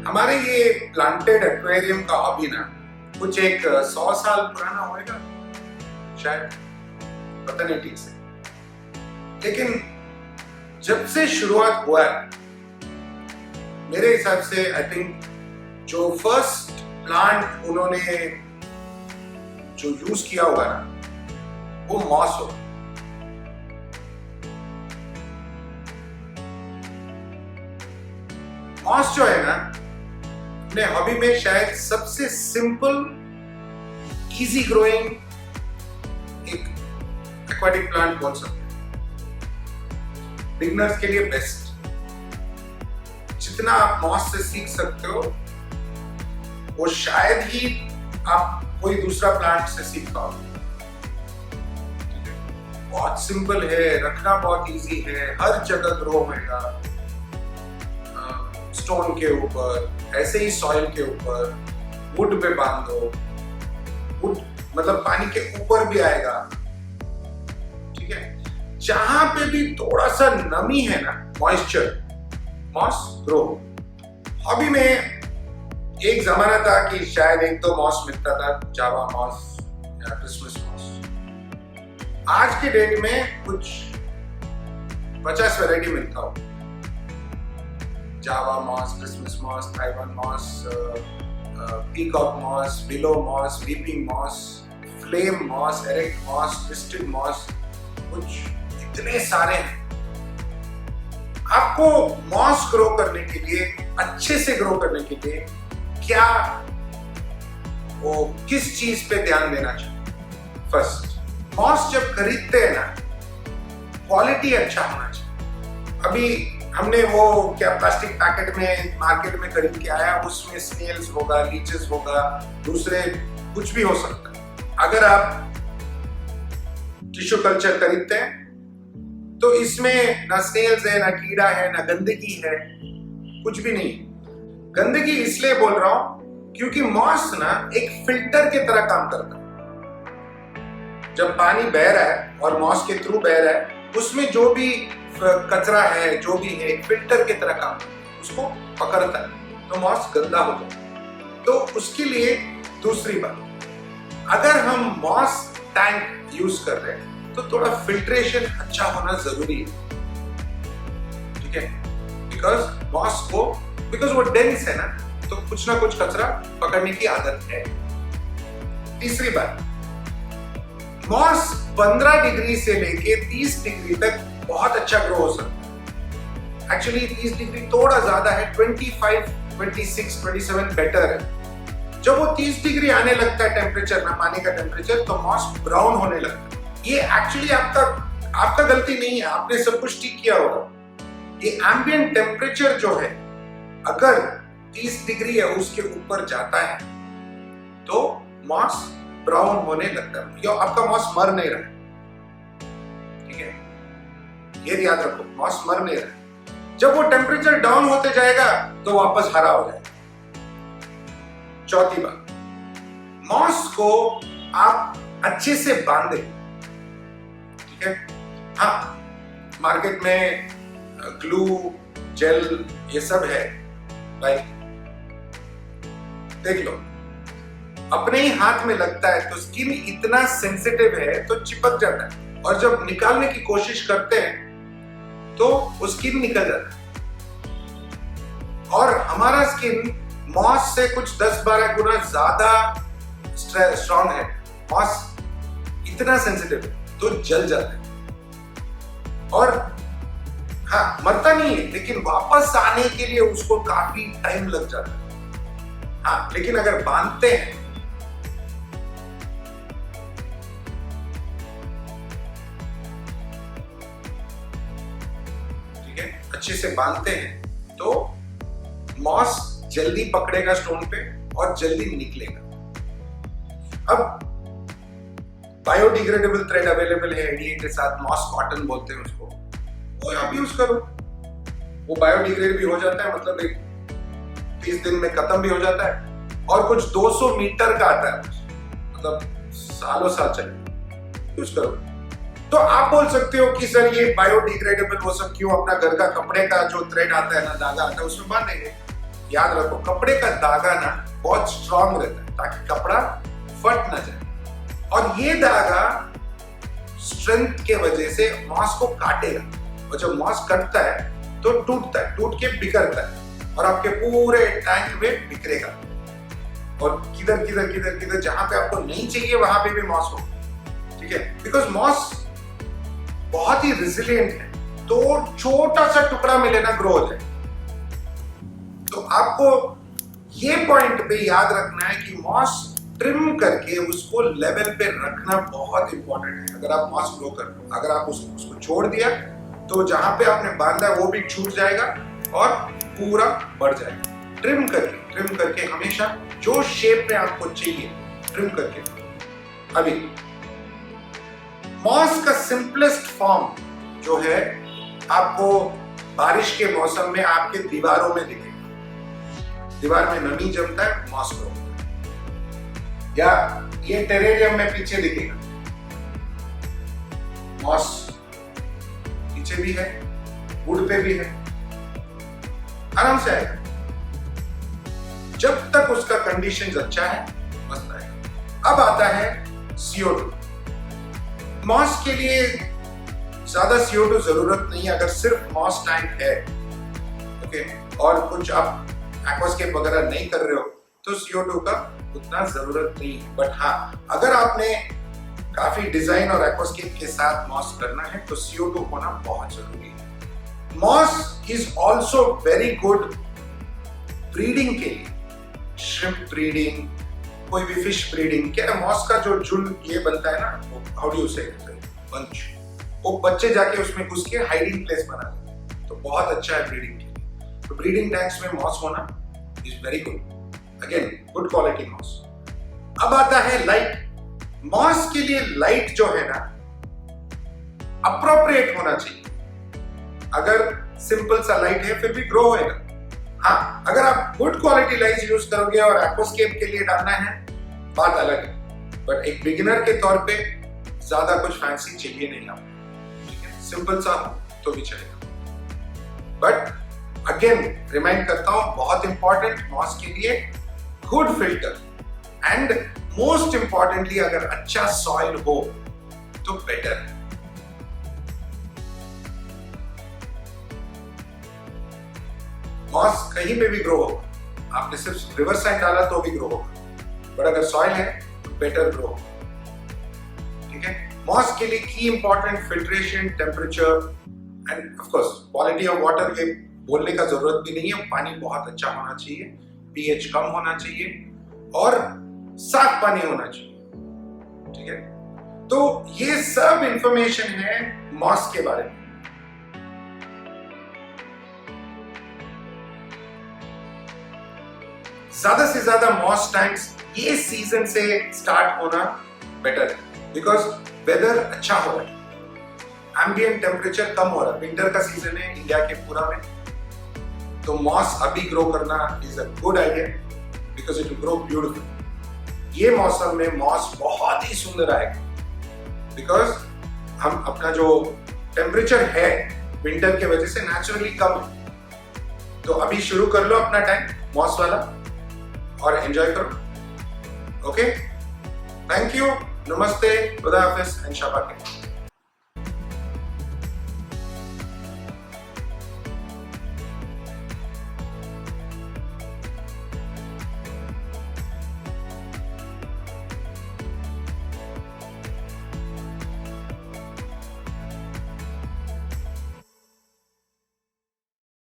हमारे ये planted aquarium का हॉबी ना कुछ एक 100 साल पुराना होएगा शायद, पता नहीं ठीक से, लेकिन जब से शुरुआत हुआ है मेरे हिसाब से आई थिंक जो फर्स्ट प्लांट उन्होंने जो यूज किया होगा ना वो मॉस होगा। मॉस जो है ना अपने हॉबी में शायद सबसे सिंपल इजी ग्रोइंग एक एक्वाटिक प्लांट बोल सकते हैं। बिगनर्स के लिए बेस्ट, जितना आप मॉस से सीख सकते हो वो शायद ही आप कोई दूसरा प्लांट से सीख पाओगे। बहुत सिंपल है, रखना बहुत इजी है, हर जगह ग्रो होगा, स्टोन के ऊपर, ऐसे ही सॉइल के ऊपर, वुड पे बांध दो, वुड मतलब पानी के ऊपर भी आएगा, ठीक है। जहां पे भी थोड़ा सा नमी है ना, मॉइस्चर, मॉस ग्रो। हॉबी में एक जमाना था कि शायद एक दो मॉस मिलता था, जावा मॉस या क्रिसमस मॉस। आज के डेट में कुछ 50 वैरायटी मिलता हो, Java moss, Christmas moss, Taiwan moss, peacock moss, willow moss, weeping moss, flame moss, erect moss, twisted moss, कुछ इतने सारे हैं। आपको मॉस ग्रो करने के लिए, अच्छे से ग्रो करने के लिए क्या वो किस चीज पे ध्यान देना चाहिए? फर्स्ट, मॉस जब खरीदते हैं ना क्वालिटी अच्छा होना चाहिए। अभी हमने वो क्या प्लास्टिक पैकेट में मार्केट में खरीद के आया, उसमें स्नेल्स होगा, लीचेस होगा, दूसरे कुछ भी हो सकता है। अगर आप टिश्यू कल्चर खरीदते हैं तो इसमें ना स्नेल्स है, ना कीड़ा है, ना गंदगी है, कुछ भी नहीं। गंदगी इसलिए बोल रहा हूं क्योंकि मॉस ना एक फिल्टर के तरह काम करता है। जब पानी बह रहा है और मॉस के थ्रू बह रहा है, उसमें जो भी कचरा है, जो भी है, एक फिल्टर के तरह काम करता है, उसको पकड़ता है, तो मॉस गंदा हो जाता है। तो उसके लिए दूसरी बात, अगर हम मॉस टैंक यूज कर रहे हैं तो थोड़ा फिल्ट्रेशन अच्छा होना जरूरी है, ठीक है। बिकॉज वो डेंस है ना, तो कुछ ना कुछ कचरा पकड़ने की आदत है। तीसरी बात, मॉस 15 डिग्री से लेके 30 डिग्री तक बहुत अच्छा ग्रो हो सकता है। एक्चुअली 30 डिग्री थोड़ा ज्यादा है, 25, 26, 27 बेटर है। जब वो 30 डिग्री आने लगता है टेम्परेचर ना, पानी का टेम्परेचर, तो मॉस ब्राउन होने लगता है। ये एक्चुअली आपका गलती नहीं है, आपने सब कुछ ठीक किया होगा। ये एम्बिएंट टेम्परेचर जो है अगर 30 डिग्री है उसके ऊपर जाता है तो मॉस ब्राउन होने लगता है, या आपका मॉस मर नहीं रहा है, ठीक है। ये याद रखो, मॉस मर नहीं रहा है। जब वो टेम्परेचर डाउन होते जाएगा तो वापस हरा हो जाएगा। चौथी बात, मॉस को आप अच्छे से बांधे, ठीक है। हाँ, मार्केट में ग्लू, जेल, ये सब है भाई, देख लो, अपने ही हाथ में लगता है तो स्किन इतना सेंसिटिव है तो चिपक जाता है, और जब निकालने की कोशिश करते हैं तो वो स्किन निकल जाता है। और हमारा स्किन मॉस से कुछ 10-12 गुना ज्यादा स्ट्रॉन्ग है। मॉस इतना सेंसिटिव है तो जल जाता है, और हाँ, मरता नहीं है, लेकिन वापस आने के लिए उसको काफी टाइम लग जाता है। हाँ, लेकिन अगर बांधते हैं ठीक है, अच्छे से बांधते हैं तो मॉस जल्दी पकड़ेगा स्टोन पे और जल्दी निकलेगा। अब बायोडिग्रेडेबल थ्रेड अवेलेबल है एडीए के साथ, मॉस कॉटन बोलते हैं उसको, वो आप यूज करो, वो बायोडिग्रेड भी हो जाता है, मतलब एक 30 दिन में खत्म भी हो जाता है, और कुछ 200 मीटर का आता है, मतलब सालों साल चले, यूज करो। तो आप बोल सकते हो कि सर ये बायोडिग्रेडेबल वो सब क्यों, अपना घर का कपड़े का जो थ्रेड आता है ना, धागा आता है, उसमें बांधेंगे। याद रखो कपड़े का धागा ना बहुत स्ट्रांग रहता है ताकि कपड़ा फट ना जाए, और ये धागा स्ट्रेंथ के वजह से मॉस को काटेगा, और जब मॉस कटता है तो टूटता है, टूट के बिखरता है और आपके पूरे टैंक में बिखरेगा, और किधर किधर किधर किधर जहां पे आपको नहीं चाहिए वहां पे भी मॉस हो, ठीक है। बिकॉज मॉस बहुत ही रिजिलियंट है, तो छोटा सा टुकड़ा मिले ना ग्रो हो जाए। तो आपको ये पॉइंट पे याद रखना है कि मॉस ट्रिम करके उसको लेवल पे रखना बहुत इंपॉर्टेंट है। अगर आप मॉस ग्रो कर रहे हो, अगर आप उसको छोड़ दिया तो जहां पे आपने बांधा है वो भी छूट जाएगा और पूरा बढ़ जाएगा। ट्रिम करके हमेशा जो शेप में आपको चाहिए ट्रिम करके। अभी मॉस का सिंपलेस्ट फॉर्म जो है आपको बारिश के मौसम में आपके दीवारों में दिखेगा। दीवार में नमी जमता है, मॉस ग्रो होता है। या ये टेरेरियम में पीछे दिखेगा, मॉस पीछे भी है, वुड पे भी है, आराम से आएगा जब तक उसका कंडीशन अच्छा है, मस्त आएगा। अब आता है CO2। मॉस के लिए ज्यादा CO2 जरूरत नहीं है अगर सिर्फ मॉस टैंक है, ओके, और कुछ आप एक्वास्केप वगैरह नहीं कर रहे हो तो CO2 का उतना जरूरत नहीं है। बट हाँ, अगर आपने काफी डिजाइन और एक्वास्केप के साथ मॉस करना है तो CO2 होना बहुत जरूरी है। Moss is also very good breeding के लिए, श्रिम्प ब्रीडिंग, कोई भी फिश ब्रीडिंग। क्या मॉस का जो झुंड ये बनता है ना, हाउ डू यू से बंच, वो बच्चे जाके उसमें घुस के हाइडिंग प्लेस बना देते हैं, तो बहुत अच्छा है ब्रीडिंग के लिए। तो ब्रीडिंग टैंक्स में मॉस होना is very good, again good quality moss. अब आता है लाइट। मॉस के लिए लाइट जो है ना अप्रोप्रिएट होना चाहिए। अगर सिंपल सा लाइट है फिर भी ग्रो होएगा। हाँ, अगर आप गुड क्वालिटी लाइट यूज करोगे और एक्वास्केप के लिए डालना है, बात अलग है। बट एक बिगिनर के तौर पे ज्यादा कुछ फैंसी चाहिए नहीं आपको, ठीक है, सिंपल सा तो भी चलेगा। बट अगेन रिमाइंड करता हूं, बहुत इंपॉर्टेंट मॉस के लिए good filter, and most importantly अगर अच्छा सॉइल हो तो बेटर है। मॉस कहीं पे भी ग्रो होगा, आपने सिर्फ रिवर साइड डाला तो भी ग्रो होगा, बट अगर सॉइल है तो बेटर ग्रो होगा, ठीक है। मॉस के लिए की important filtration, temperature end of course quality of water. ये बोलने का जरूरत भी नहीं है, पानी बहुत अच्छा होना चाहिए, pH कम होना चाहिए और साफ पानी होना चाहिए, ठीक है। तो ये सब इंफॉर्मेशन है मॉस के बारे में। ज्यादा से ज्यादा मॉस टैंक्स ये सीजन से स्टार्ट होना बेटर है, बिकॉज वेदर अच्छा हो रहा है, एम्बिएंट टेम्परेचर कम हो रहा है, विंटर का सीजन है इंडिया के पूरा में, तो मॉस अभी ग्रो करना is a good idea because it will grow beautiful. ये मौसम में मॉस बहुत ही सुंदर आएगा, बिकॉज हम अपना जो टेम्परेचर है विंटर के वजह से नेचुरली कम है। तो अभी शुरू कर लो अपना टाइम मॉस वाला और एंजॉय करो। ओके, थैंक यू, नमस्ते, खुदा हाफिज एंड शाबा खैर।